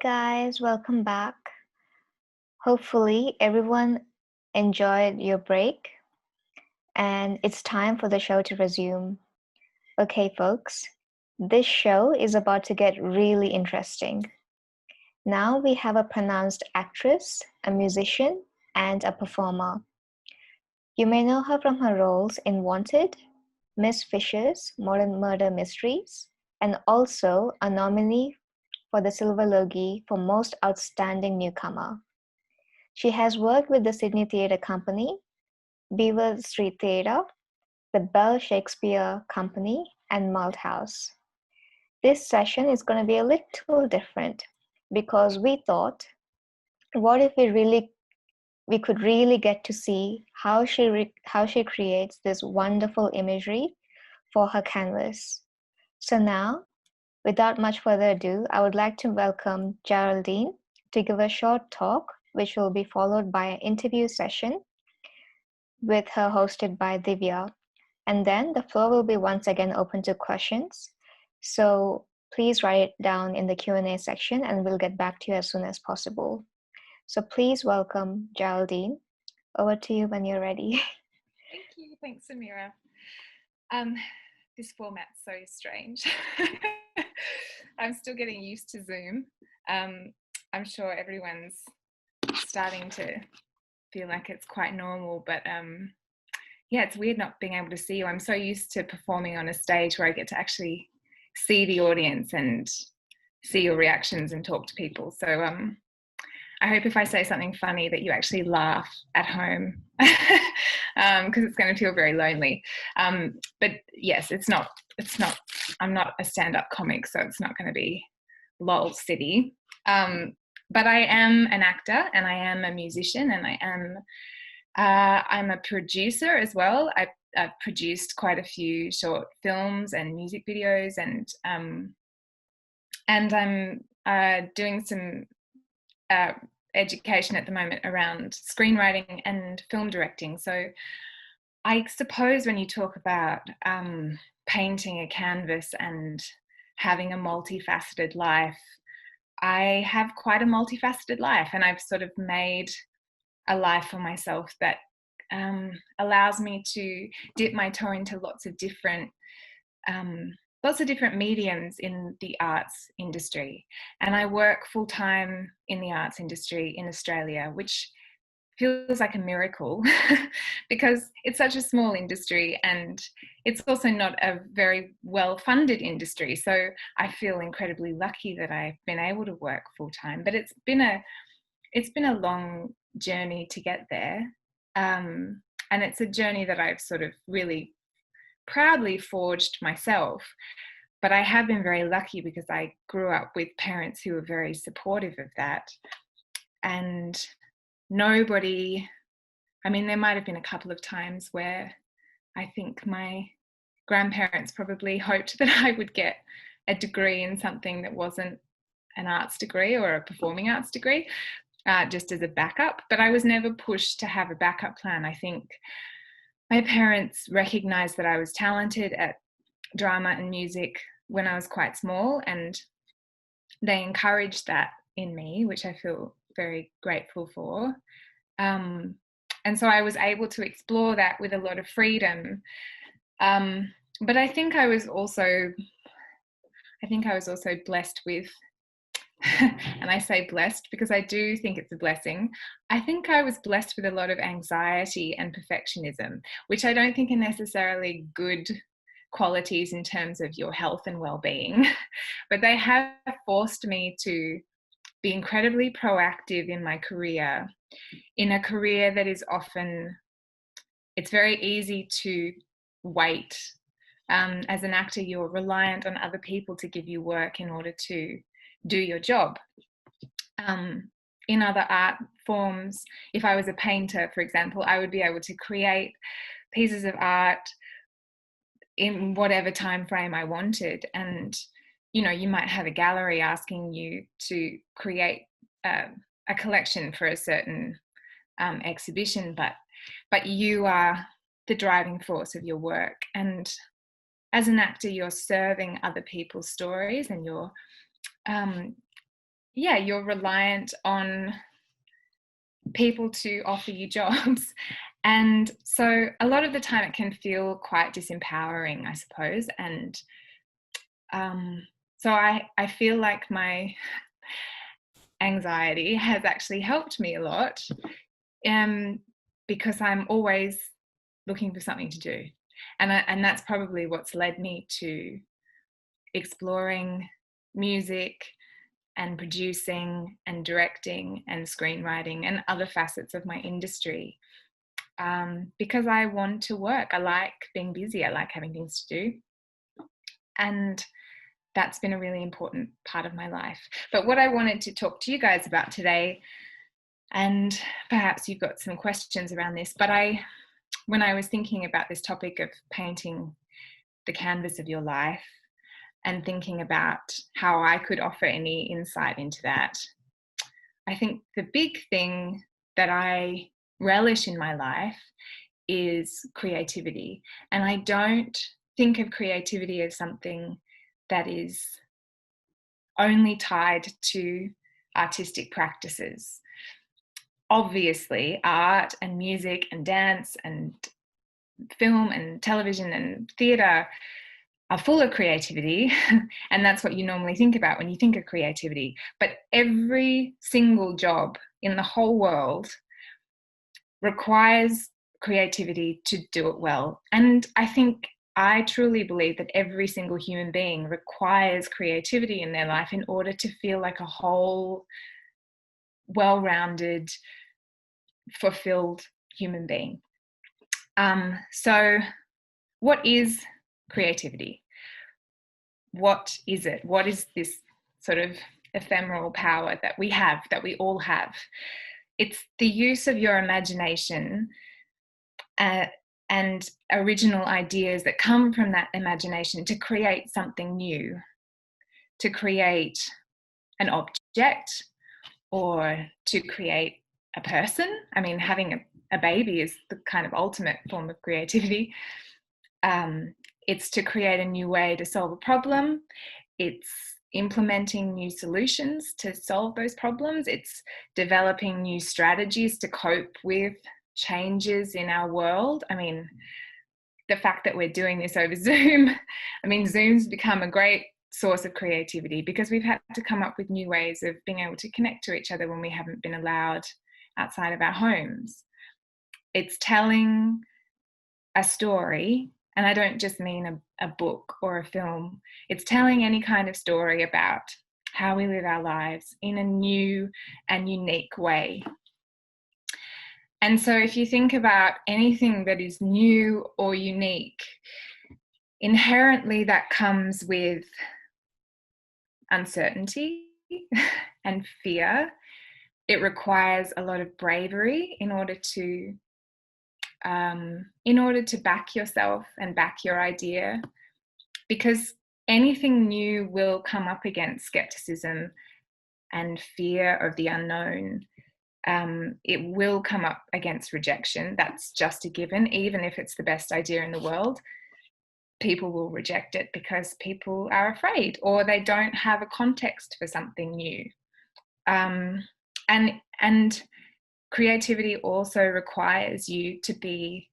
Guys, welcome back. Hopefully, everyone enjoyed your break and it's time for the show to resume. Okay, folks, this show is about to get really interesting. Now we have a pronounced actress, a musician, and a performer. You may know her from her roles in Wanted, Miss Fisher's Modern Murder Mysteries, and also a nominee for the Silver Logie for Most Outstanding Newcomer. She has worked with the Sydney Theatre Company, Beaver Street Theatre, the Bell Shakespeare Company, and Malthouse. This session is going to be a little different because we thought, what if we could really get to see how she creates this wonderful imagery for her canvas. So now, without much further ado, I would like to welcome Geraldine to give a short talk, which will be followed by an interview session with her hosted by Divya. And then the floor will be once again open to questions. So please write it down in the Q&A section and we'll get back to you as soon as possible. So please welcome Geraldine. Over to you when you're ready. Thank you. Thanks, Amira. This format's so strange. I'm still getting used to Zoom. I'm sure everyone's starting to feel like it's quite normal, but yeah, it's weird not being able to see you. I'm so used to performing on a stage where I get to actually see the audience and see your reactions and talk to people. So I hope if I say something funny that you actually laugh at home, because it's going to feel very lonely. But yes, it's not, I'm not a stand-up comic, so it's not going to be lol city. But I am an actor and I am a musician and I'm a producer as well. I've produced quite a few short films and music videos, and I'm doing some education at the moment around screenwriting and film directing. So I suppose when you talk about painting a canvas and having a multifaceted life, I have quite a multifaceted life, and I've sort of made a life for myself that allows me to dip my toe into lots of different mediums in the arts industry. And I work full-time in the arts industry in Australia, which feels like a miracle because it's such a small industry and it's also not a very well-funded industry. So I feel incredibly lucky that I've been able to work full-time, but it's been a long journey to get there. And it's a journey that I've sort of really proudly forged myself. But I have been very lucky because I grew up with parents who were very supportive of that. And nobody, I mean, there might have been a couple of times where I think my grandparents probably hoped that I would get a degree in something that wasn't an arts degree or a performing arts degree, just as a backup. But I was never pushed to have a backup plan. I think my parents recognized that I was talented at drama and music when I was quite small, and they encouraged that in me, which I feel very grateful for. And so I was able to explore that with a lot of freedom. But I think I was also blessed with, and I say blessed because I do think it's a blessing. I think I was blessed with a lot of anxiety and perfectionism, which I don't think are necessarily good qualities in terms of your health and well-being, but they have forced me to be incredibly proactive in my career, in a career that is often, it's very easy to wait. As an actor, you're reliant on other people to give you work in order to do your job. In other art forms, if I was a painter, for example, I would be able to create pieces of art in whatever time frame I wanted. And, you know, you might have a gallery asking you to create a collection for a certain exhibition, but you are the driving force of your work. And as an actor, you're serving other people's stories, and yeah, you're reliant on people to offer you jobs. And so a lot of the time it can feel quite disempowering, I suppose. And so I feel like my anxiety has actually helped me a lot, because I'm always looking for something to do. And that's probably what's led me to exploring music and producing and directing and screenwriting and other facets of my industry, because I want to work. I like being busy. I like having things to do. And that's been a really important part of my life. But what I wanted to talk to you guys about today, and perhaps you've got some questions around this, but when I was thinking about this topic of painting the canvas of your life and thinking about how I could offer any insight into that, I think the big thing that I relish in my life is creativity. And I don't think of creativity as something that is only tied to artistic practices. Obviously, art and music and dance and film and television and theatre are full of creativity, and that's what you normally think about when you think of creativity. But every single job in the whole world requires creativity to do it well. And I truly believe that every single human being requires creativity in their life in order to feel like a whole, well-rounded, fulfilled human being. So what is creativity? What is it? What is this sort of ephemeral power that we have, that we all have? It's the use of your imagination, and original ideas that come from that imagination to create something new, to create an object, or to create a person. I mean, having a baby is the kind of ultimate form of creativity. It's to create a new way to solve a problem. It's implementing new solutions to solve those problems. It's developing new strategies to cope with changes in our world. I mean, the fact that we're doing this over Zoom, I mean, Zoom's become a great source of creativity because we've had to come up with new ways of being able to connect to each other when we haven't been allowed outside of our homes. It's telling a story, and I don't just mean a book or a film. It's telling any kind of story about how we live our lives in a new and unique way. And so if you think about anything that is new or unique, inherently that comes with uncertainty and fear. It requires a lot of bravery in order to back yourself and back your idea, because anything new will come up against skepticism and fear of the unknown. It will come up against rejection. That's just a given. Even if it's the best idea in the world, people will reject it because people are afraid or they don't have a context for something new. And creativity also requires you to be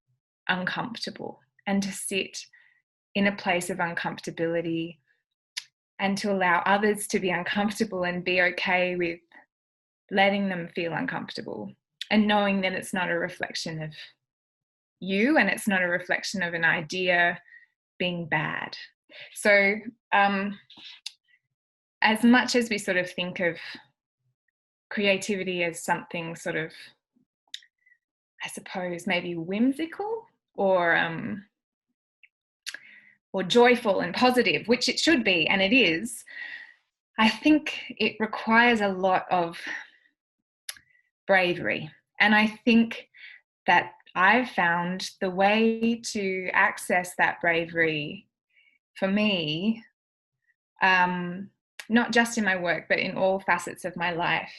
uncomfortable and to sit in a place of uncomfortability and to allow others to be uncomfortable and be okay with letting them feel uncomfortable and knowing that it's not a reflection of you and it's not a reflection of an idea being bad. So as much as we sort of think of creativity as something sort of, I suppose, maybe whimsical or joyful and positive, which it should be, and it is, I think it requires a lot of bravery. And I think that I've found the way to access that bravery for me, not just in my work, but in all facets of my life,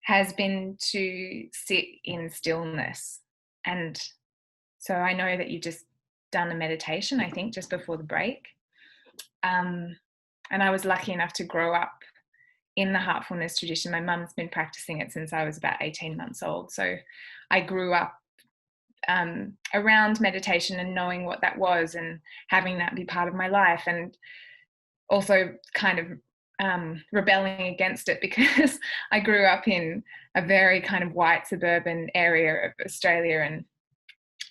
has been to sit in stillness. And so I know that you've just done a meditation, I think, just before the break. And I was lucky enough to grow up in the Heartfulness tradition. My mum's been practicing it since I was about 18 months old. So I grew up around meditation and knowing what that was and having that be part of my life, and also kind of rebelling against it because I grew up in a very kind of white suburban area of Australia, and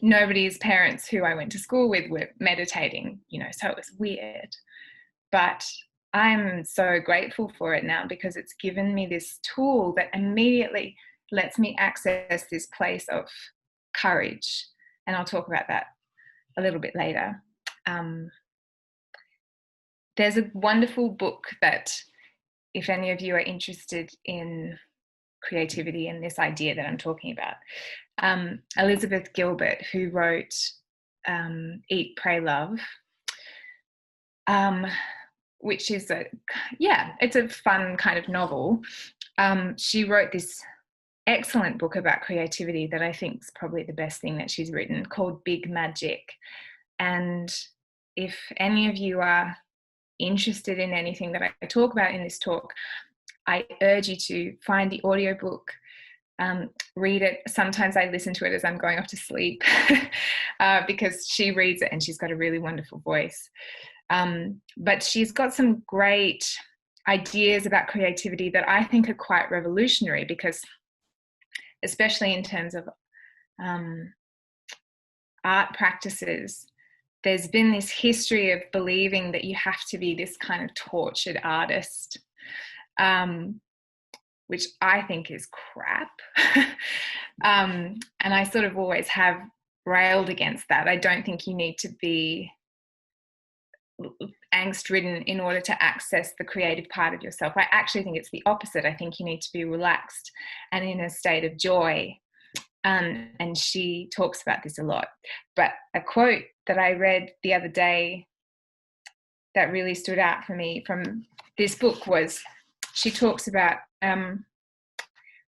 nobody's parents who I went to school with were meditating, so it was weird. But I'm so grateful for it now because it's given me this tool that immediately lets me access this place of courage. And I'll talk about that a little bit later. There's a wonderful book that, if any of you are interested in creativity and this idea that I'm talking about, Elizabeth Gilbert, who wrote Eat, Pray, Love, which is it's a fun kind of novel. She wrote this excellent book about creativity that I think is probably the best thing that she's written, called Big Magic. And if any of you are interested in anything that I talk about in this talk, I urge you to find the audiobook, read it. Sometimes I listen to it as I'm going off to sleep because she reads it and she's got a really wonderful voice. But she's got some great ideas about creativity that I think are quite revolutionary, because especially in terms of art practices, there's been this history of believing that you have to be this kind of tortured artist, which I think is crap. And I sort of always have railed against that. I don't think you need to be angst-ridden in order to access the creative part of yourself. I actually think it's the opposite. I think you need to be relaxed and in a state of joy. And she talks about this a lot. But a quote that I read the other day that really stood out for me from this book was, she talks about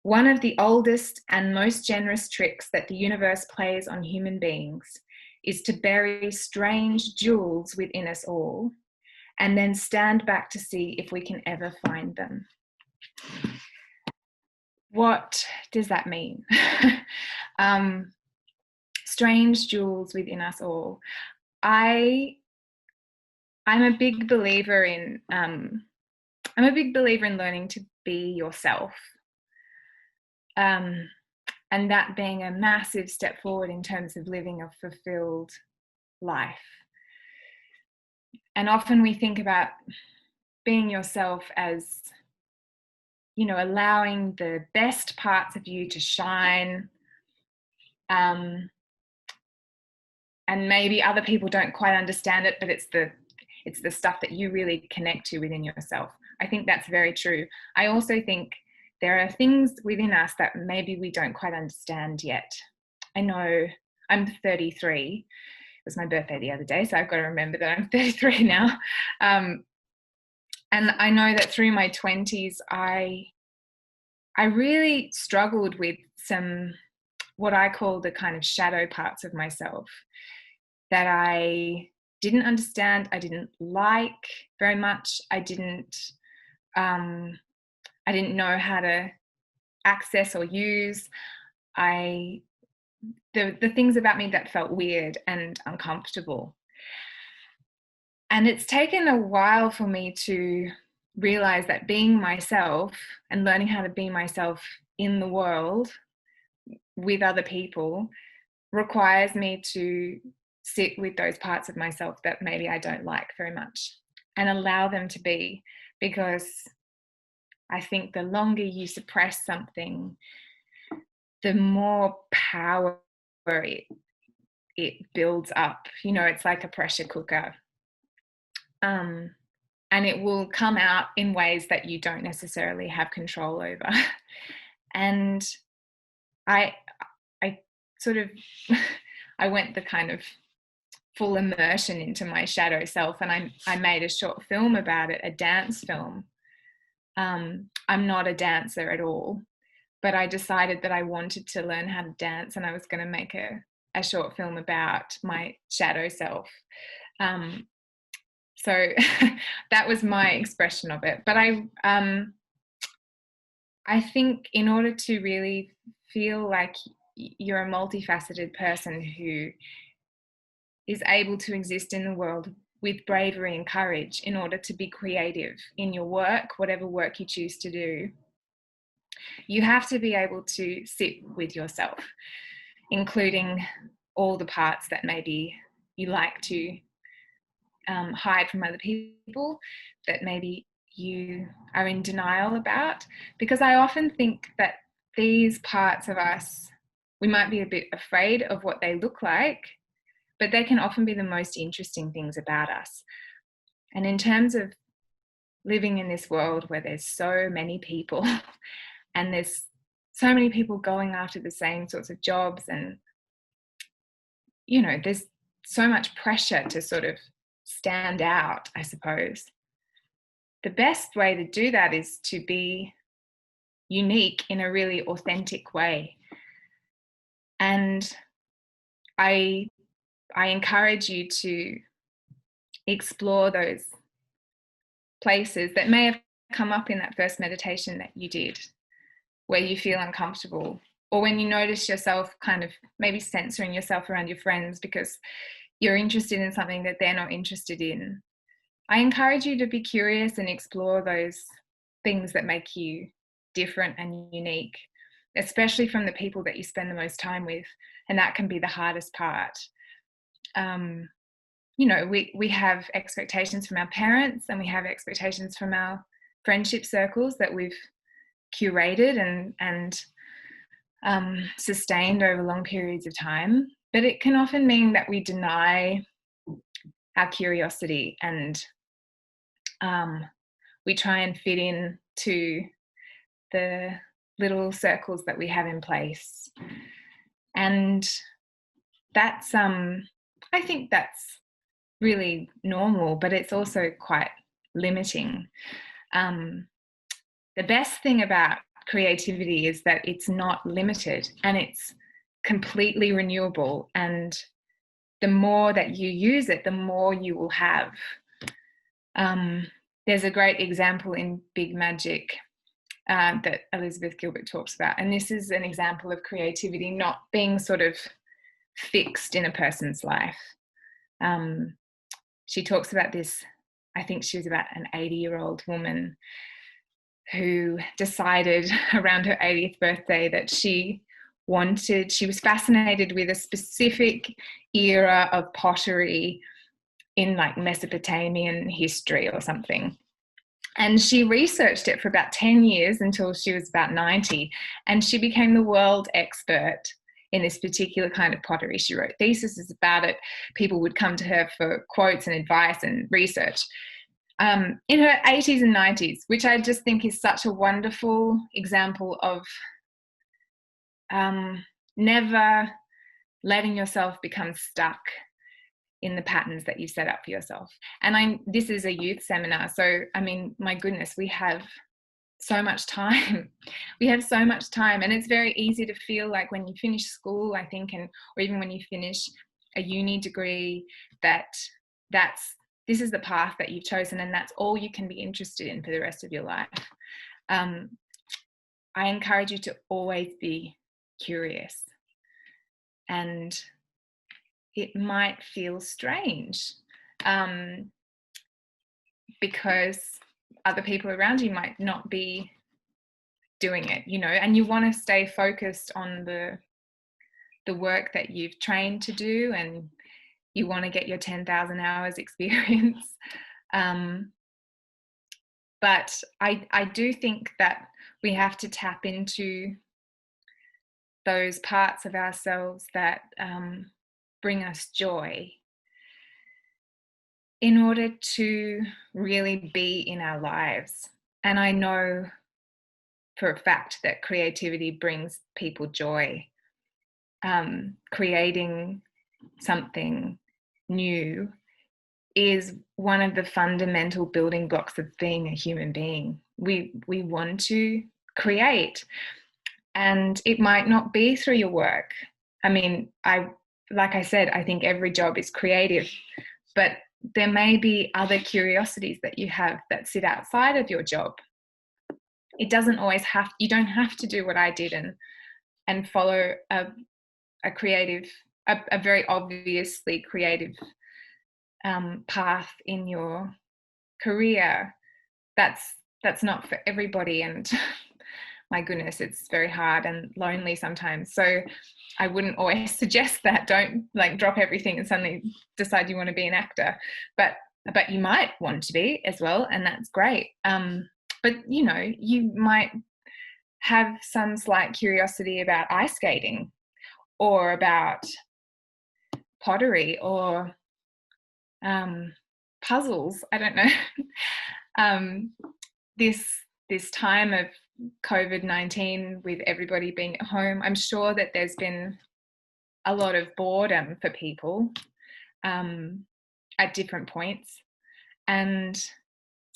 one of the oldest and most generous tricks that the universe plays on human beings is to bury strange jewels within us all and then stand back to see if we can ever find them. What does that mean? Strange jewels within us all. I'm a big believer in learning to be yourself, and that being a massive step forward in terms of living a fulfilled life. And often we think about being yourself as, allowing the best parts of you to shine. And maybe other people don't quite understand it, but it's the stuff that you really connect to within yourself. I think that's very true. I also think there are things within us that maybe we don't quite understand yet. I know I'm 33. It was my birthday the other day, so I've got to remember that I'm 33 now. And I know that through my 20s, I really struggled with some, what I call the kind of shadow parts of myself that I didn't understand, I didn't like very much. I didn't know how to access or use. The things about me that felt weird and uncomfortable. And it's taken a while for me to realize that being myself and learning how to be myself in the world with other people requires me to sit with those parts of myself that maybe I don't like very much and allow them to be, because I think the longer you suppress something, the more power it builds up. It's like a pressure cooker. And it will come out in ways that you don't necessarily have control over. And I sort of, I went the kind of full immersion into my shadow self, and I made a short film about it, a dance film. I'm not a dancer at all, but I decided that I wanted to learn how to dance, and I was going to make a short film about my shadow self. So that was my expression of it. But I think in order to really feel like you're a multifaceted person who is able to exist in the world with bravery and courage in order to be creative in your work, whatever work you choose to do, you have to be able to sit with yourself, including all the parts that maybe you like to hide from other people, that maybe you are in denial about. Because I often think that these parts of us, we might be a bit afraid of what they look like, but they can often be the most interesting things about us. And in terms of living in this world where there's so many people and there's so many people going after the same sorts of jobs, and there's so much pressure to sort of stand out, I suppose. The best way to do that is to be unique in a really authentic way. And I encourage you to explore those places that may have come up in that first meditation that you did, where you feel uncomfortable, or when you notice yourself kind of maybe censoring yourself around your friends because you're interested in something that they're not interested in. I encourage you to be curious and explore those things that make you different and unique, especially from the people that you spend the most time with. And that can be the hardest part. We have expectations from our parents, and we have expectations from our friendship circles that we've curated and sustained over long periods of time. But it can often mean that we deny our curiosity, and we try and fit in to the little circles that we have in place. And that's I think that's really normal, but it's also quite limiting. The best thing about creativity is that it's not limited and it's completely renewable, and the more that you use it, the more you will have. There's a great example in Big Magic that Elizabeth Gilbert talks about, and this is an example of creativity not being sort of fixed in a person's life. She talks about this, I think she was about an 80-year-old woman who decided around her 80th birthday that she was fascinated with a specific era of pottery in like Mesopotamian history or something. And she researched it for about 10 years until she was about 90, and she became the world expert in this particular kind of pottery. She wrote theses about it. People would come to her for quotes and advice and research. In her 80s and 90s, which I just think is such a wonderful example of never letting yourself become stuck in the patterns that you set up for yourself. And this is a youth seminar, so I mean, my goodness, we have so much time. We have so much time, and it's very easy to feel like when you finish school, I think, or even when you finish a uni degree, this is the path that you've chosen, and that's all you can be interested in for the rest of your life. I encourage you to always be curious, and it might feel strange because other people around you might not be doing it, and you want to stay focused on the work that you've trained to do, and you want to get your 10,000 hours experience. But I do think that we have to tap into those parts of ourselves that bring us joy in order to really be in our lives. And I know for a fact that creativity brings people joy. Creating something new is one of the fundamental building blocks of being a human being. We want to create, and it might not be through your work. I mean, like I said, I think every job is creative, but there may be other curiosities that you have that sit outside of your job. it doesn't always you don't have to do what I did and follow a creative, a very obviously creative path in your career. That's not for everybody, and my goodness, it's very hard and lonely sometimes. So I wouldn't always suggest that. Don't like drop everything and suddenly decide you want to be an actor, but you might want to be as well, and that's great. But you know, you might have some slight curiosity about ice skating or about pottery or puzzles. I don't know. This time of COVID-19, with everybody being at home, I'm sure that there's been a lot of boredom for people at different points. And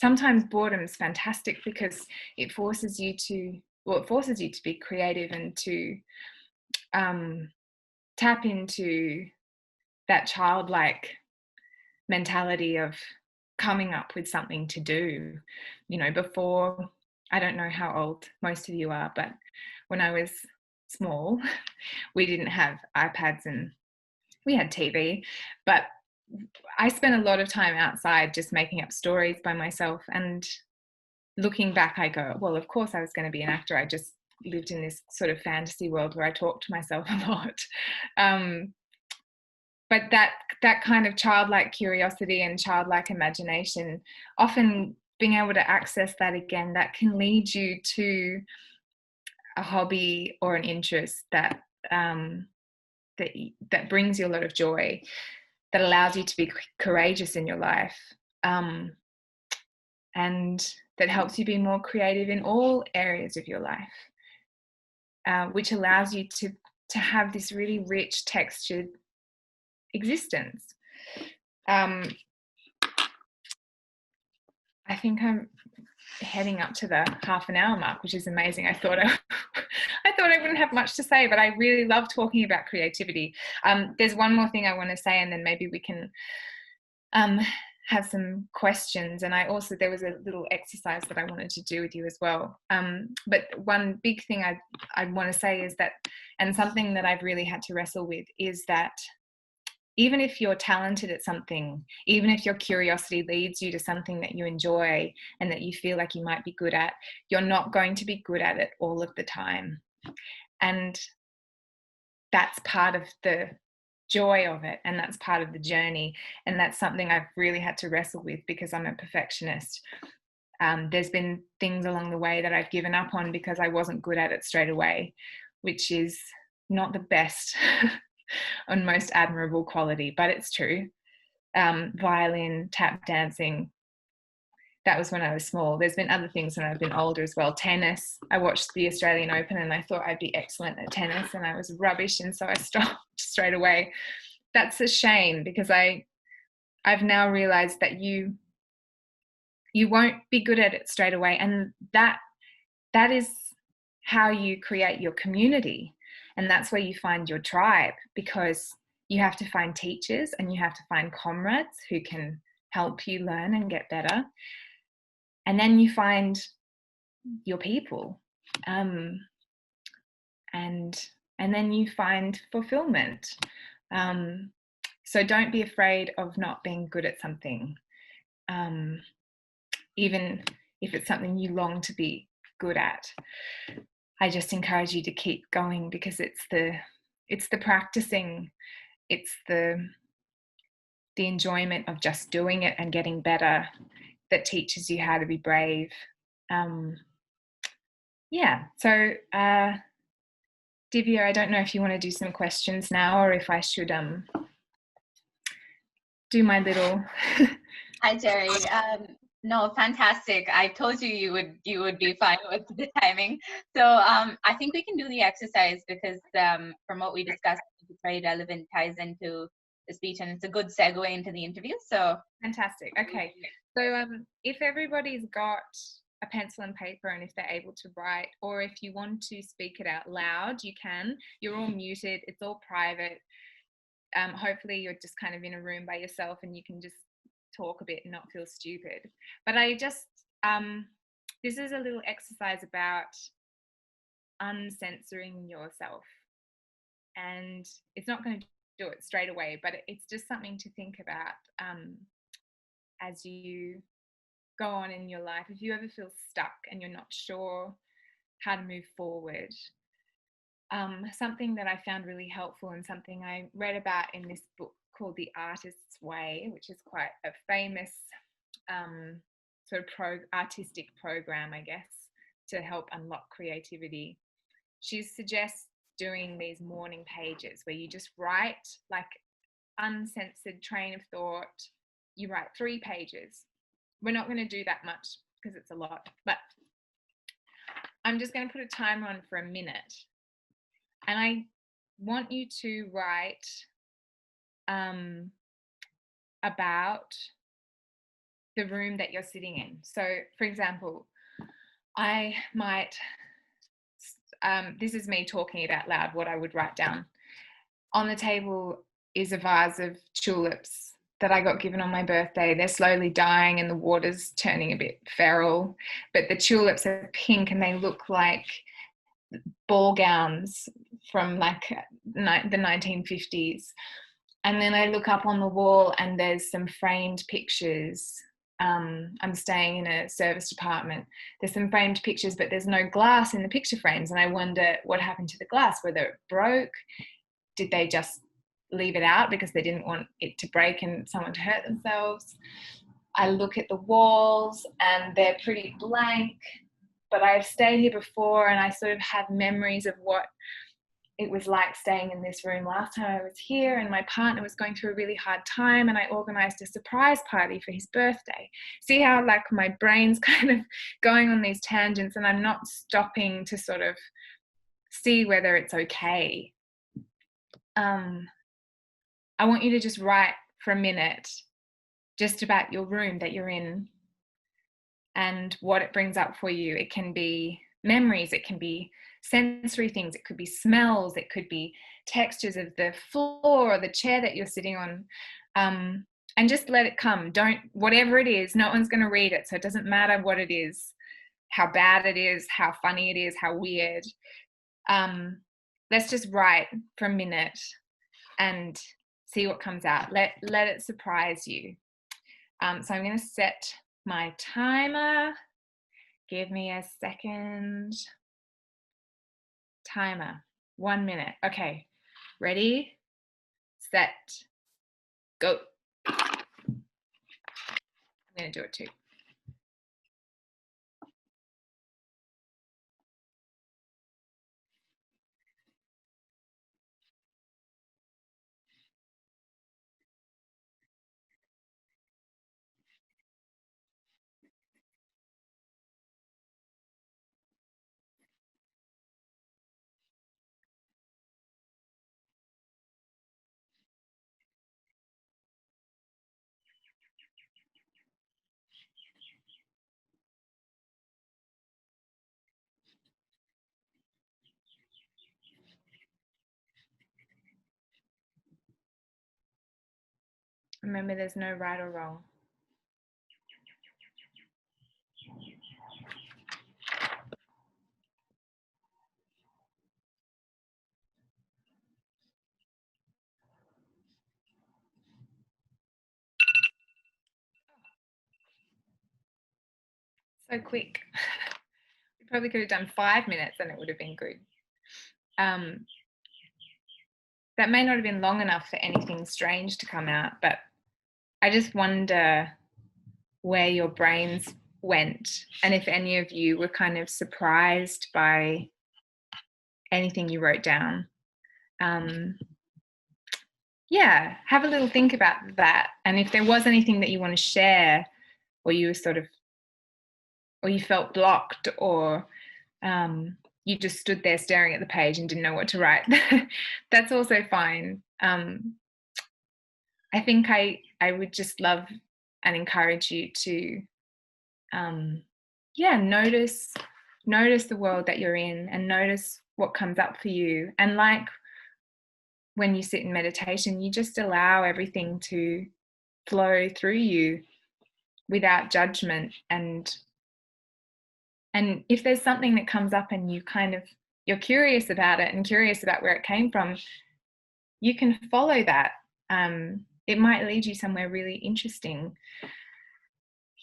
sometimes boredom is fantastic because it forces you to be creative and to tap into that childlike mentality of coming up with something to do. You know, before, I don't know how old most of you are, but when I was small, we didn't have iPads and we had TV, but I spent a lot of time outside just making up stories by myself. And looking back, I go, well, of course I was going to be an actor. I just lived in this sort of fantasy world where I talked to myself a lot. But that kind of childlike curiosity and childlike imagination, often being able to access that again, that can lead you to a hobby or an interest that that brings you a lot of joy, that allows you to be courageous in your life, and that helps you be more creative in all areas of your life, which allows you to have this really rich, textured existence. I think I'm heading up to the half an hour mark, which is amazing. I thought I wouldn't have much to say, but I really love talking about creativity. There's one more thing I want to say, and then maybe we can have some questions. And there was a little exercise that I wanted to do with you as well. But one big thing I want to say is that, and something that I've really had to wrestle with, is that even if you're talented at something, even if your curiosity leads you to something that you enjoy and that you feel like you might be good at, you're not going to be good at it all of the time. And that's part of the joy of it, and that's part of the journey. And that's something I've really had to wrestle with because I'm a perfectionist. There's been things along the way that I've given up on because I wasn't good at it straight away, which is not the best and most admirable quality, but it's true. Violin, tap dancing, that was when I was small. There's been other things when I've been older as well. Tennis, I watched the Australian Open and I thought I'd be excellent at tennis, and I was rubbish, and so I stopped straight away. That's a shame, because I've now realized that you won't be good at it straight away, and that is how you create your community, and that's where you find your tribe, because you have to find teachers and you have to find comrades who can help you learn and get better, and then you find your people, and then you find fulfillment. So don't be afraid of not being good at something, even if it's something you long to be good at. I just encourage you to keep going, because it's the practicing, it's the enjoyment of just doing it and getting better that teaches you how to be brave. So Divya, I don't know if you want to do some questions now, or if I should do my little Hi, Jerry. No, fantastic. I told you you would be fine with the timing. So I think we can do the exercise, because from what we discussed, it's very relevant, ties into the speech, and it's a good segue into the interview. So fantastic. Okay. So if everybody's got a pencil and paper, and if they're able to write, or if you want to speak it out loud, you can. You're all muted. It's all private. Hopefully you're just kind of in a room by yourself and you can just talk a bit and not feel stupid. But I just this is a little exercise about uncensoring yourself. And it's not going to do it straight away, but it's just something to think about as you go on in your life. If you ever feel stuck and you're not sure how to move forward, something that I found really helpful and something I read about in this book called The Artist's Way, which is quite a famous sort of artistic program, I guess, to help unlock creativity. She suggests doing these morning pages where you just write like uncensored train of thought. You write 3 pages. We're not going to do that much because it's a lot, but I'm just going to put a timer on for a minute. And I want you to write about the room that you're sitting in. So, for example, I might, this is me talking it out loud, what I would write down. On the table is a vase of tulips that I got given on my birthday. They're slowly dying and the water's turning a bit feral, but the tulips are pink and they look like ball gowns from like the 1950s. And then I look up on the wall and there's some framed pictures. I'm staying in a service department. There's some framed pictures, but there's no glass in the picture frames. And I wonder what happened to the glass, whether it broke. Did they just leave it out because they didn't want it to break and someone to hurt themselves? I look at the walls and they're pretty blank, but I've stayed here before and I sort of have memories of what it was like staying in this room last time I was here, and my partner was going through a really hard time and I organized a surprise party for his birthday. See how like my brain's kind of going on these tangents and I'm not stopping to sort of see whether it's okay. I want you to just write for a minute just about your room that you're in and what it brings up for you. It can be memories, it can be sensory things, it could be smells, it could be textures of the floor or the chair that you're sitting on, and just let it come. Don't, whatever it is, no one's going to read it, so it doesn't matter what it is, how bad it is, how funny it is, how weird. Let's just write for a minute and see what comes out. Let it surprise you. So I'm going to set my timer. Give me a second. Timer, 1 minute. Okay, ready, set, go. I'm going to do it too. Remember, there's no right or wrong. So quick. We probably could have done 5 minutes and it would have been good. That may not have been long enough for anything strange to come out, but I just wonder where your brains went and if any of you were kind of surprised by anything you wrote down. Yeah, have a little think about that. And if there was anything that you want to share, or you were sort of, or you felt blocked, or you just stood there staring at the page and didn't know what to write, that's also fine. I think I would just love and encourage you to, notice the world that you're in and notice what comes up for you. And like when you sit in meditation, you just allow everything to flow through you without judgment, and And if there's something that comes up and you're curious about it and curious about where it came from, you can follow that. It might lead you somewhere really interesting.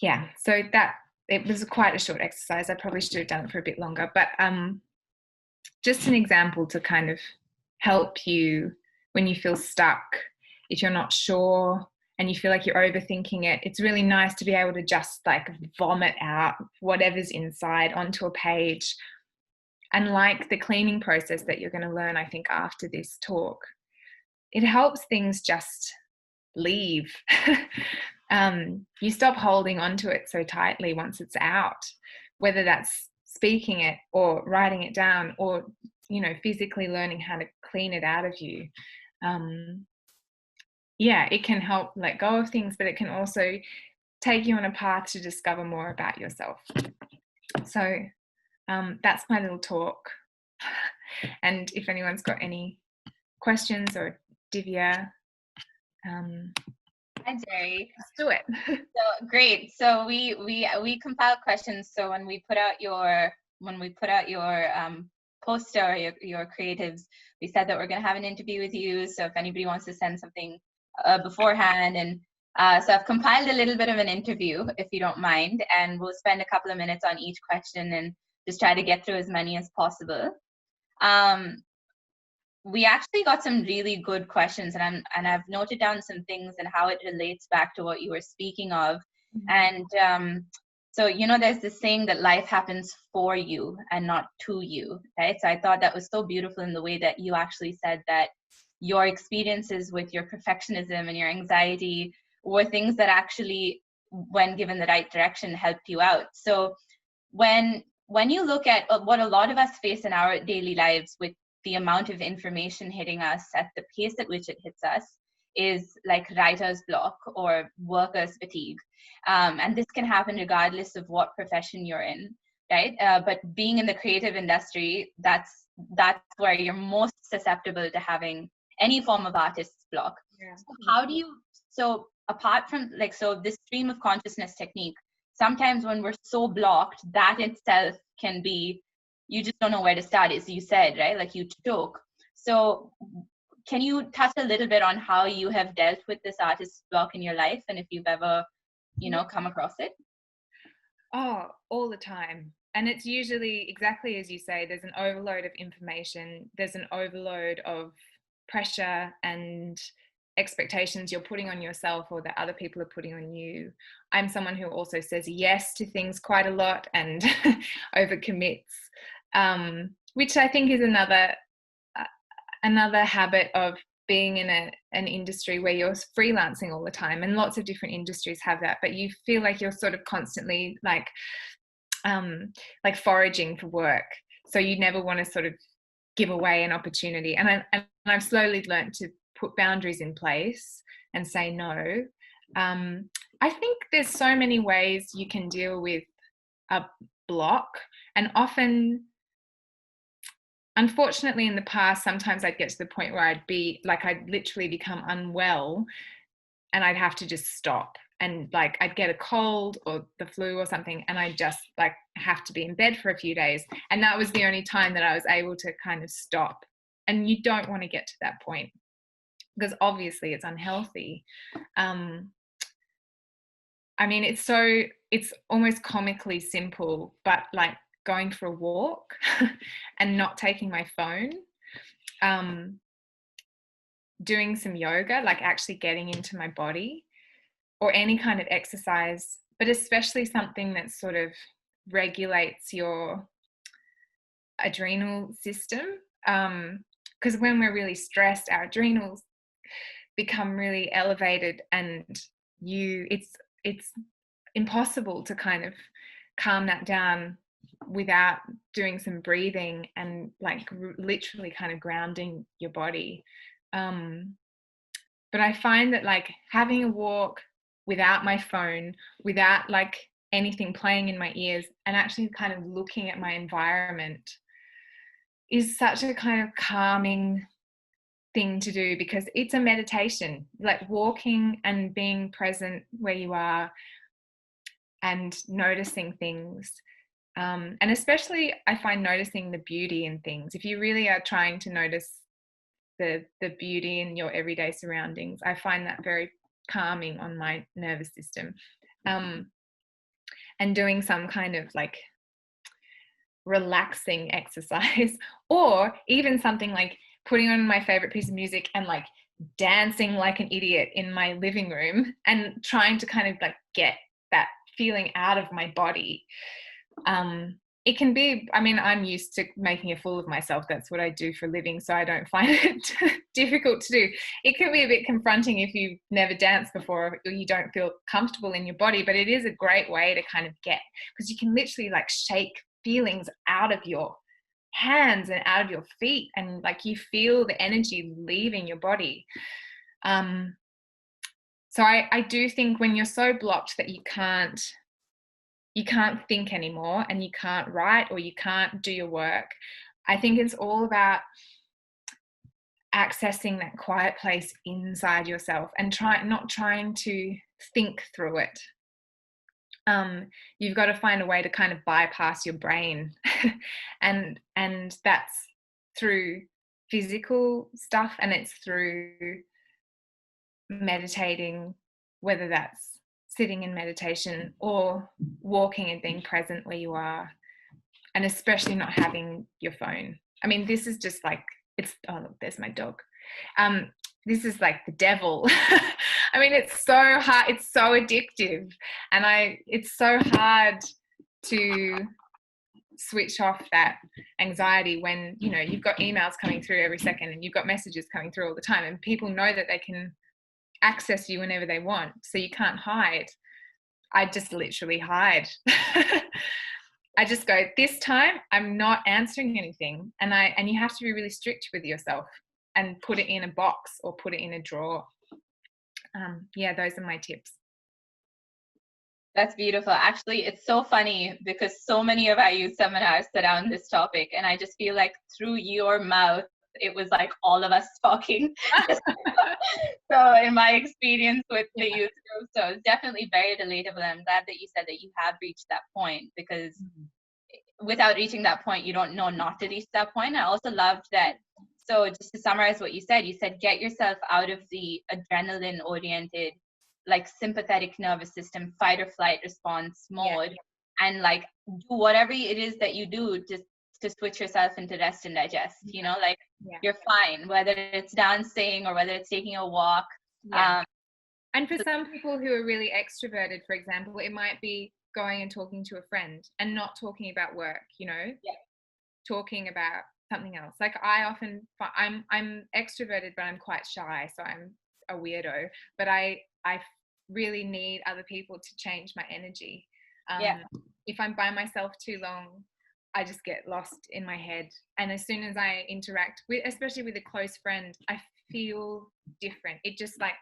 Yeah, so that, it was quite a short exercise. I probably should have done it for a bit longer, but just an example to kind of help you when you feel stuck, if you're not sure and you feel like you're overthinking it. It's really nice to be able to just like vomit out whatever's inside onto a page. And like the cleaning process that you're going to learn, I think, after this talk, it helps things just leave. You stop holding onto it so tightly once it's out, whether that's speaking it or writing it down or, you know, physically learning how to clean it out of you. Yeah, it can help let go of things, but it can also take you on a path to discover more about yourself. So that's my little talk. And if anyone's got any questions, or Divya, Hi, Jerry. let's do it. So great. So we compiled questions. So when we put out your poster, your creatives, we said that we're going to have an interview with you. So if anybody wants to send something beforehand, and so I've compiled a little bit of an interview, if you don't mind, and we'll spend a couple of minutes on each question and just try to get through as many as possible. We actually got some really good questions, and I've noted down some things and how it relates back to what you were speaking of. And so, you know, there's this saying that life happens for you and not to you, right? So I thought that was so beautiful in the way that you actually said that your experiences with your perfectionism and your anxiety were things that actually, when given the right direction, helped you out. So when you look at what a lot of us face in our daily lives, with the amount of information hitting us at the pace at which it hits us, is like writer's block or worker's fatigue. And this can happen regardless of what profession you're in, right? But being in the creative industry, that's where you're most susceptible to having any form of artist's block. Yeah. So how do you, so apart from like, so this stream of consciousness technique, sometimes when we're so blocked, that itself can be, you just don't know where to start, as you said, right? Like you choke. So can you touch a little bit on how you have dealt with this artist block in your life, and if you've ever, you know, come across it? Oh, all the time. And it's usually exactly as you say, there's an overload of information, there's an overload of pressure and expectations you're putting on yourself or that other people are putting on you. I'm someone who also says yes to things quite a lot and overcommits, which I think is another habit of being in an industry where you're freelancing all the time, and lots of different industries have that, but you feel like you're sort of constantly like foraging for work, so you never want to sort of give away an opportunity. And I've slowly learned to put boundaries in place and say no. I think there's so many ways you can deal with a block, and often, unfortunately, in the past, sometimes I'd get to the point where I'd literally become unwell and I'd have to just stop, and like I'd get a cold or the flu or something, and I just like have to be in bed for a few days. And that was the only time that I was able to kind of stop. And you don't want to get to that point, because obviously it's unhealthy. I mean, it's almost comically simple, but like going for a walk and not taking my phone, doing some yoga, like actually getting into my body, or any kind of exercise, but especially something that sort of regulates your adrenal system. Because when we're really stressed, our adrenals become really elevated, and it's impossible to kind of calm that down without doing some breathing and like literally kind of grounding your body. But I find that like having a walk without my phone, without like anything playing in my ears, and actually kind of looking at my environment is such a kind of calming thing to do, because it's a meditation, like walking and being present where you are and noticing things. And especially I find noticing the beauty in things. If you really are trying to notice the beauty in your everyday surroundings, I find that very calming on my nervous system. And doing some kind of like relaxing exercise, or even something like putting on my favorite piece of music and like dancing like an idiot in my living room and trying to kind of like get that feeling out of my body. It can be, I mean, I'm used to making a fool of myself. That's what I do for a living, so I don't find it difficult to do. It can be a bit confronting if you've never danced before or you don't feel comfortable in your body, but it is a great way to kind of get, because you can literally like shake feelings out of your hands and out of your feet, and like you feel the energy leaving your body. So I do think when you're so blocked that you can't think anymore and you can't write or you can't do your work, I think it's all about accessing that quiet place inside yourself and not trying to think through it. You've got to find a way to kind of bypass your brain and that's through physical stuff, and it's through meditating, whether that's sitting in meditation or walking and being present where you are, and especially not having your phone. I mean, this is just like, oh look, there's my dog. This is like the devil. I mean, it's so hard, it's so addictive, and it's so hard to switch off that anxiety when, you know, you've got emails coming through every second and you've got messages coming through all the time, and people know that they can access you whenever they want, so you can't hide. I just literally hide. I just go, this time I'm not answering anything, and you have to be really strict with yourself and put it in a box or put it in a drawer. Yeah, those are my tips. That's beautiful. Actually, it's so funny because so many of our youth seminars surround this topic, and I just feel like through your mouth, it was like all of us talking. So in my experience with the youth group, so it's definitely very relatable. I'm glad that you said that you have reached that point, because without reaching that point, you don't know not to reach that point. I also loved that. So just to summarize what you said get yourself out of the adrenaline oriented, like sympathetic nervous system, fight or flight response mode, and like do whatever it is that you do just to switch yourself into rest and digest, you know, like you're fine, whether it's dancing or whether it's taking a walk. And for some people who are really extroverted, for example, it might be going and talking to a friend and not talking about work, you know, talking about something else. Like I'm extroverted, but I'm quite shy, so I'm a weirdo, but I really need other people to change my energy. If I'm by myself too long, I just get lost in my head, and as soon as I interact with, especially with a close friend, I feel different. It just like,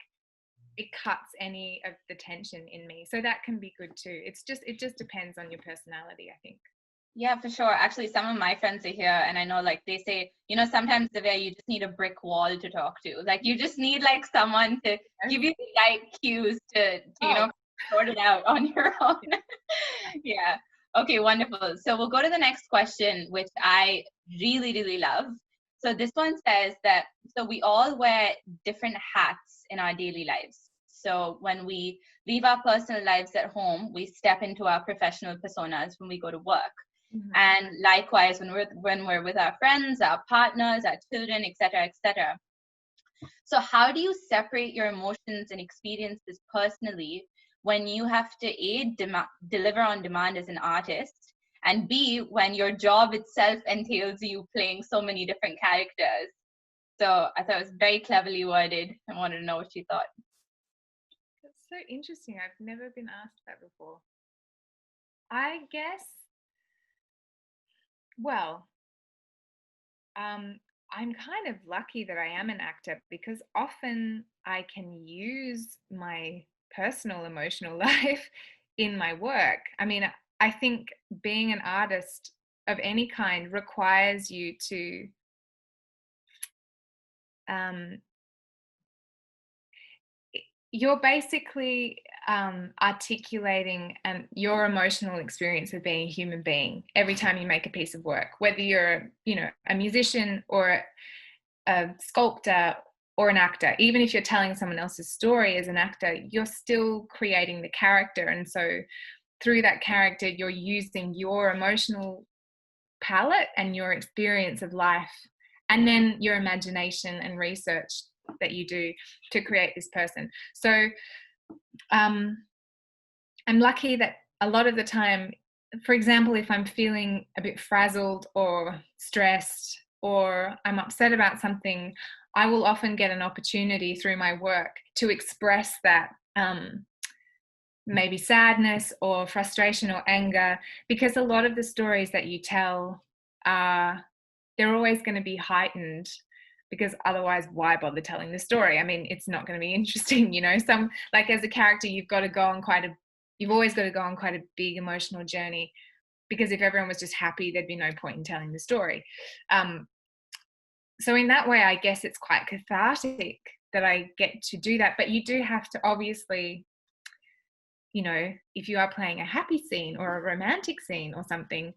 it cuts any of the tension in me, so that can be good too. It just depends on your personality, I think. Yeah, for sure. Actually, some of my friends are here, and I know, like, they say, you know, sometimes you just need a brick wall to talk to. Like, you just need like someone to give you the right cues to you know, sort it out on your own. Yeah. Okay, wonderful. So we'll go to the next question, which I really, really love. So this one says that, so we all wear different hats in our daily lives. So when we leave our personal lives at home, we step into our professional personas when we go to work. And likewise, when we're with our friends, our partners, our children, etc., etc. So how do you separate your emotions and experiences personally when you have to A, deliver on demand as an artist, and B, when your job itself entails you playing so many different characters? So I thought it was very cleverly worded. I wanted to know what you thought. That's so interesting. I've never been asked that before. I guess, well, I'm kind of lucky that I am an actor, because often I can use my personal emotional life in my work. I mean, I think being an artist of any kind requires you to you're basically articulating your emotional experience of being a human being every time you make a piece of work, whether you're, you know, a musician or a sculptor or an actor. Even if you're telling someone else's story as an actor, you're still creating the character. And so through that character, you're using your emotional palette and your experience of life, and then your imagination and research that you do to create this person. So I'm lucky that a lot of the time, for example, if I'm feeling a bit frazzled or stressed or I'm upset about something, I will often get an opportunity through my work to express that maybe sadness or frustration or anger, because a lot of the stories that you tell they're always going to be heightened, because otherwise why bother telling the story? I mean, it's not going to be interesting, you know. Some, like, as a character, you've always got to go on quite a big emotional journey, because if everyone was just happy, there'd be no point in telling the story. So in that way, I guess it's quite cathartic that I get to do that. But you do have to, obviously, you know, if you are playing a happy scene or a romantic scene or something,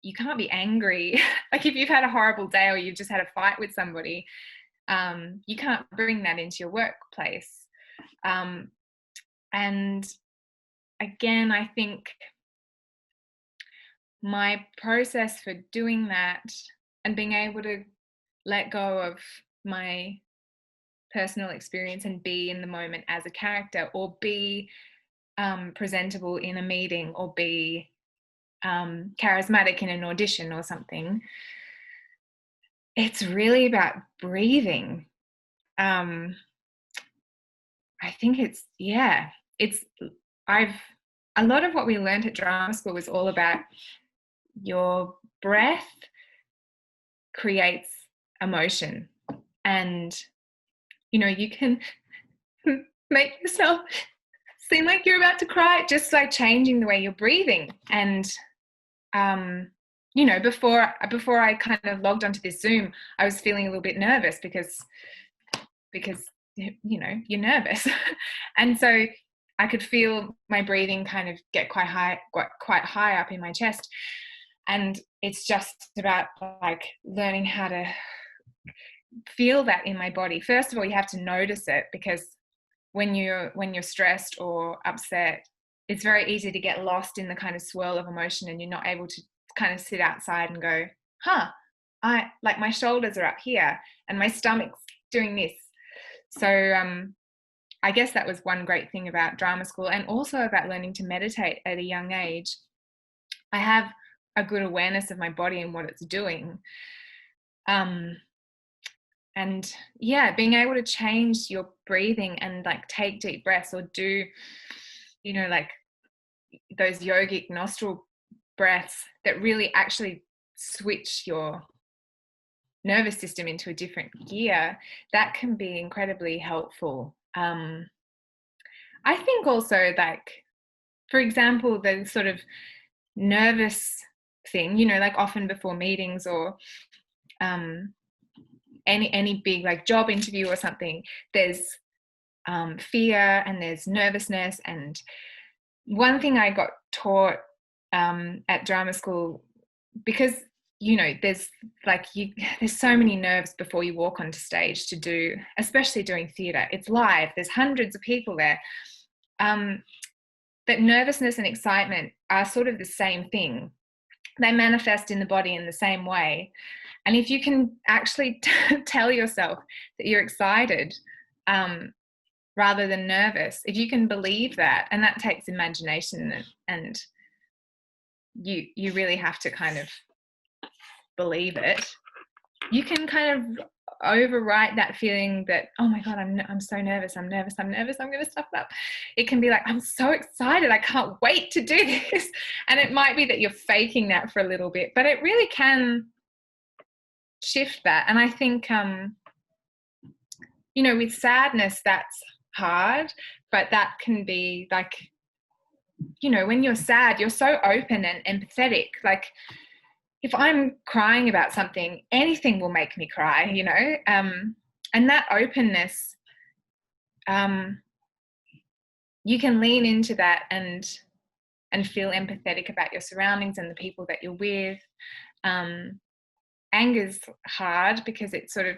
you can't be angry. Like if you've had a horrible day or you've just had a fight with somebody, you can't bring that into your workplace. And again, I think my process for doing that and being able to let go of my personal experience and be in the moment as a character, or be presentable in a meeting, or be charismatic in an audition or something, it's really about breathing. I think a lot of what we learned at drama school was all about your breath creates emotion, and you know, you can make yourself seem like you're about to cry just by changing the way you're breathing. And you know, before I kind of logged onto this Zoom, I was feeling a little bit nervous because you know, you're nervous. And so I could feel my breathing kind of get quite high up in my chest. And it's just about like learning how to feel that in my body. First of all, you have to notice it, because when you're stressed or upset, it's very easy to get lost in the kind of swirl of emotion, and you're not able to kind of sit outside and go, like my shoulders are up here and my stomach's doing this. So I guess that was one great thing about drama school, and also about learning to meditate at a young age. I have a good awareness of my body and what it's doing. And yeah, being able to change your breathing and like take deep breaths, or do, you know, like those yogic nostril breaths that really actually switch your nervous system into a different gear, that can be incredibly helpful. I think also, like, for example, the sort of nervous thing, you know, like often before meetings or any big like job interview or something, there's fear and there's nervousness. And one thing I got taught at drama school, because you know, there's so many nerves before you walk onto stage to do, especially doing theatre. It's live, there's hundreds of people there. That nervousness and excitement are sort of the same thing. They manifest in the body in the same way. And if you can actually tell yourself that you're excited rather than nervous, if you can believe that, and that takes imagination, and you really have to kind of believe it, you can kind of overwrite that feeling that, oh my God, I'm so nervous, I'm going to stuff it up. It can be like, I'm so excited, I can't wait to do this. And it might be that you're faking that for a little bit, but it really can shift that. And I think you know, with sadness, that's hard, but that can be like, you know, when you're sad, you're so open and empathetic. Like if I'm crying about something, anything will make me cry, you know. And that openness, you can lean into that and feel empathetic about your surroundings and the people that you're with. Anger's hard because it sort of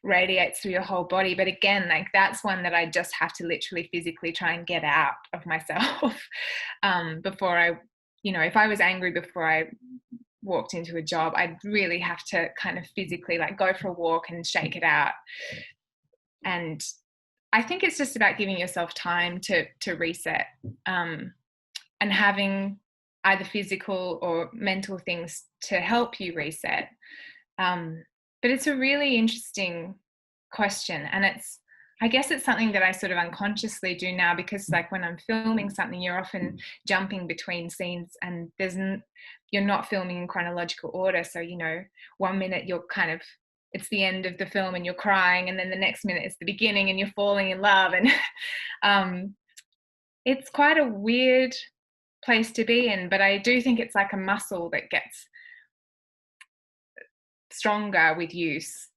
radiates through your whole body, but again, like that's one that I just have to literally physically try and get out of myself before I, you know, if I was angry before I walked into a job, I'd really have to kind of physically like go for a walk and shake it out. And I think it's just about giving yourself time to reset, and having either physical or mental things to help you reset. But it's a really interesting question, and I guess it's something that I sort of unconsciously do now, because like when I'm filming something, you're often jumping between scenes and you're not filming in chronological order. So, you know, 1 minute you're kind of, it's the end of the film and you're crying, and then the next minute it's the beginning and you're falling in love. And it's quite a weird place to be in, but I do think it's like a muscle that gets stronger with use,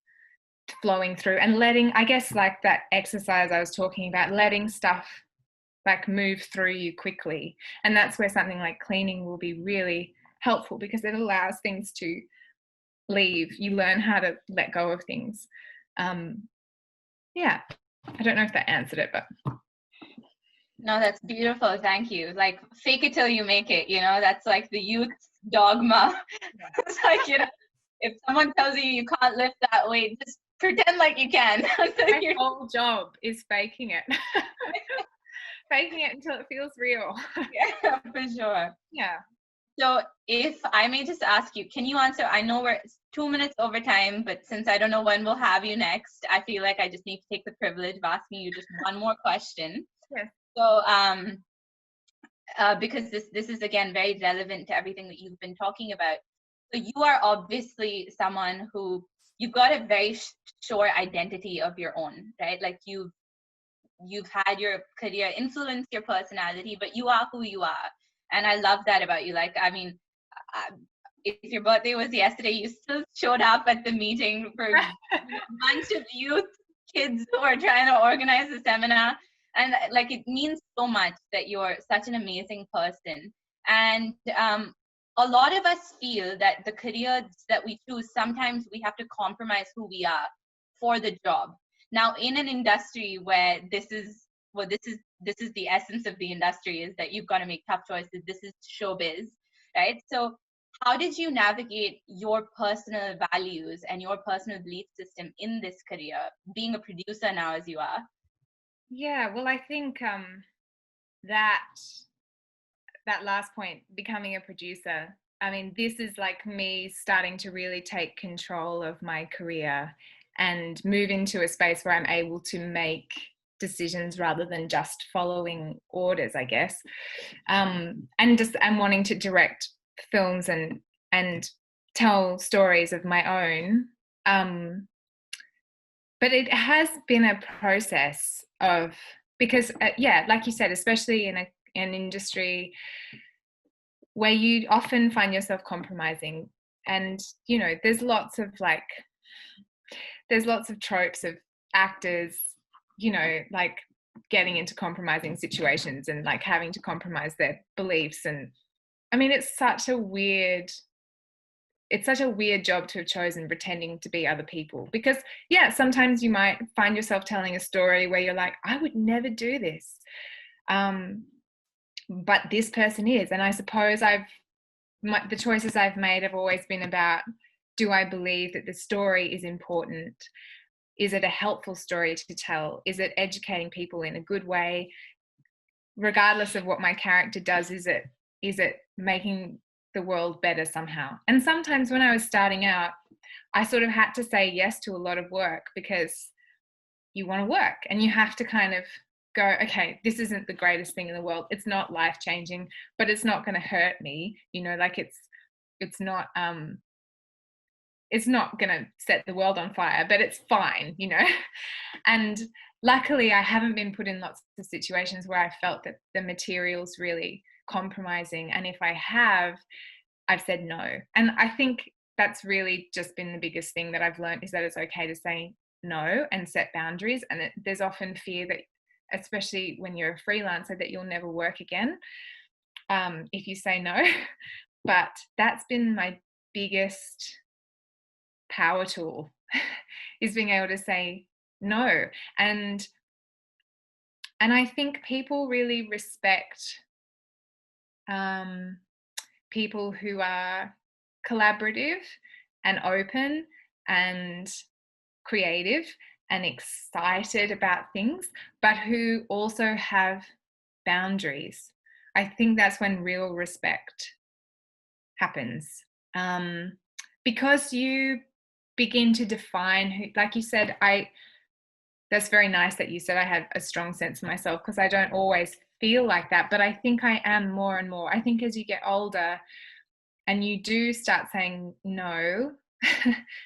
flowing through and letting, I guess, like that exercise I was talking about, letting stuff like move through you quickly. And that's where something like cleaning will be really helpful, because it allows things to leave. You learn how to let go of things. Yeah, I don't know if that answered it, but no, that's beautiful. Thank you. Like, fake it till you make it, you know, that's like the youth dogma. It's like, you know, if someone tells you you can't lift that weight, just pretend like you can. my whole job is faking it. Faking it until it feels real. Yeah, for sure. Yeah. So if I may just ask you, can you answer, I know we're 2 minutes over time, but since I don't know when we'll have you next, I feel like I just need to take the privilege of asking you just one more question. Yes. So because this is again very relevant to everything that you've been talking about. So you are obviously someone who, you've got a very sure identity of your own, right? Like you've had your career influence your personality, but you are who you are. And I love that about you. Like, I mean, if your birthday was yesterday, you still showed up at the meeting for a bunch of youth kids who are trying to organize a seminar. And like, it means so much that you're such an amazing person. And a lot of us feel that the careers that we choose, sometimes we have to compromise who we are for the job. Now, in an industry where this is the essence of the industry, is that you've got to make tough choices. This is showbiz, right? So how did you navigate your personal values and your personal belief system in this career, being a producer now as you are? Yeah, well, I think that last point, becoming a producer, I mean, this is like me starting to really take control of my career and move into a space where I'm able to make decisions rather than just following orders, I guess. And I'm wanting to direct films and tell stories of my own. But it has been a process of, because yeah, like you said, especially in an industry where you often find yourself compromising, and you know, there's lots of tropes of actors, you know, like getting into compromising situations and like having to compromise their beliefs. And I mean, it's such a weird job to have chosen, pretending to be other people, because yeah, sometimes you might find yourself telling a story where you're like, I would never do this, but this person is. And I suppose the choices I've made have always been about, do I believe that the story is important? Is it a helpful story to tell? Is it educating people in a good way? Regardless of what my character does, is it making the world better somehow? And sometimes when I was starting out, I sort of had to say yes to a lot of work, because you want to work and you have to kind of go, okay, this isn't the greatest thing in the world. It's not life-changing, but it's not going to hurt me. You know, like it's not going to set the world on fire, but it's fine, you know. And luckily I haven't been put in lots of situations where I felt that the material's really compromising. And if I have, I've said no. And I think that's really just been the biggest thing that I've learned, is that it's okay to say no and set boundaries. And there's often fear that especially when you're a freelancer, that you'll never work again if you say no. But that's been my biggest power tool, is being able to say no. And I think people really respect people who are collaborative and open and creative and excited about things, but who also have boundaries. I think that's when real respect happens, because you begin to define who, like you said, that's very nice that you said I have a strong sense of myself, because I don't always feel like that, but I think I am more and more. I think as you get older and you do start saying no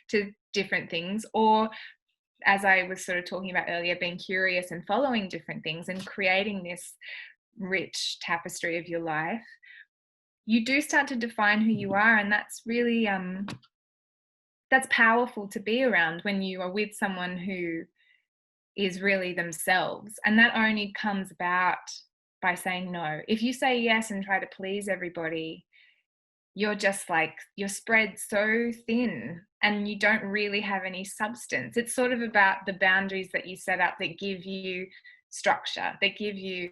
to different things, or as I was sort of talking about earlier, being curious and following different things and creating this rich tapestry of your life, you do start to define who you are. And that's really that's powerful to be around when you are with someone who is really themselves. And that only comes about by saying no. If you say yes and try to please everybody, you're just like, you're spread so thin and you don't really have any substance. It's sort of about the boundaries that you set up that give you structure, that give you,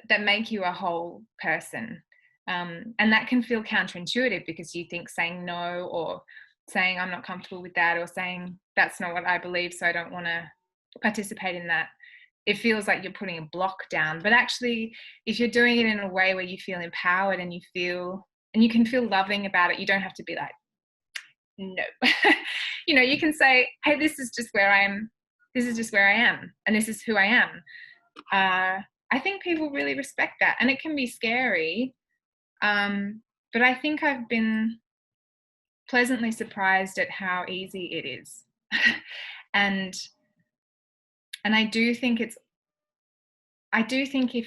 that make you a whole person. And that can feel counterintuitive, because you think saying no, or saying I'm not comfortable with that, or saying that's not what I believe, so I don't want to participate in that, it feels like you're putting a block down. But actually, if you're doing it in a way where you feel empowered and you can feel loving about it, you don't have to be like, no. You can say, hey, this is just where I am, and this is who I am. I think people really respect that, and it can be scary, but I think I've been pleasantly surprised at how easy it is. and I do think if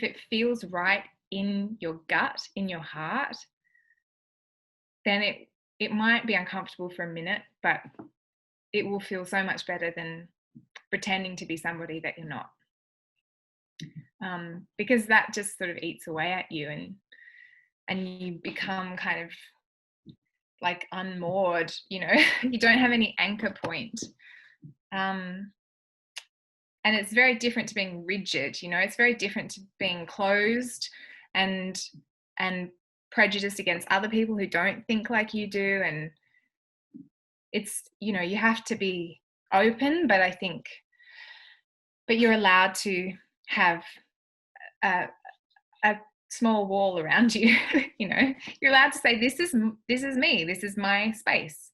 it feels right in your gut, in your heart, then it might be uncomfortable for a minute, but it will feel so much better than pretending to be somebody that you're not. Because that just sort of eats away at you, and you become kind of like unmoored, you don't have any anchor point. And it's very different to being rigid, it's very different to being closed and prejudiced against other people who don't think like you do. And it's, you have to be open, but you're allowed to have a small wall around you. You're allowed to say, this is me, this is my space.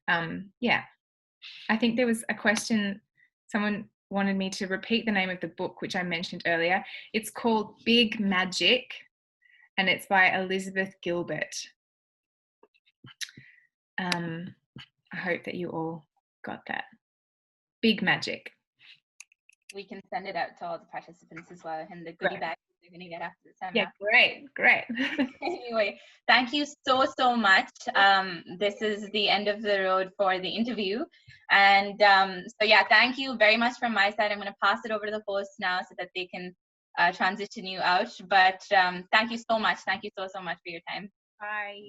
I think there was a question, someone wanted me to repeat the name of the book, which I mentioned earlier. It's called Big Magic, and it's by Elizabeth Gilbert. I hope that you all got that. Big Magic. We can send it out to all the participants as well, and the goodie bag they're going to get after the seminar. Yeah, great. Anyway, thank you so much. This is the end of the road for the interview. And so yeah, thank you very much from my side. I'm going to pass it over to the host now so that they can transition you out. But thank you so much. Thank you so much for your time. Bye.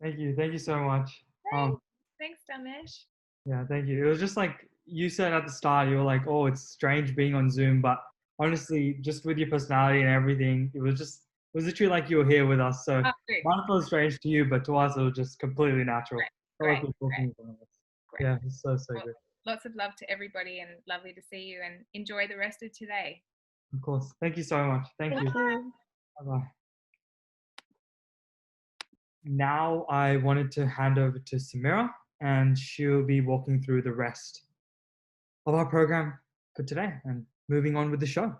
Thank you so much. Thanks, Damesh. Yeah, thank you. It was just like you said at the start, you were like, oh, it's strange being on Zoom, but honestly, just with your personality and everything, it was literally like you were here with us. So it might feel strange to you, but to us, it was just completely natural. Great. Yeah, it's so good. Lots of love to everybody, and lovely to see you, and enjoy the rest of today. Of course. Thank you so much. Thank you. Bye-bye. Now I wanted to hand over to Samira, and she'll be walking through the rest of our program for today and moving on with the show.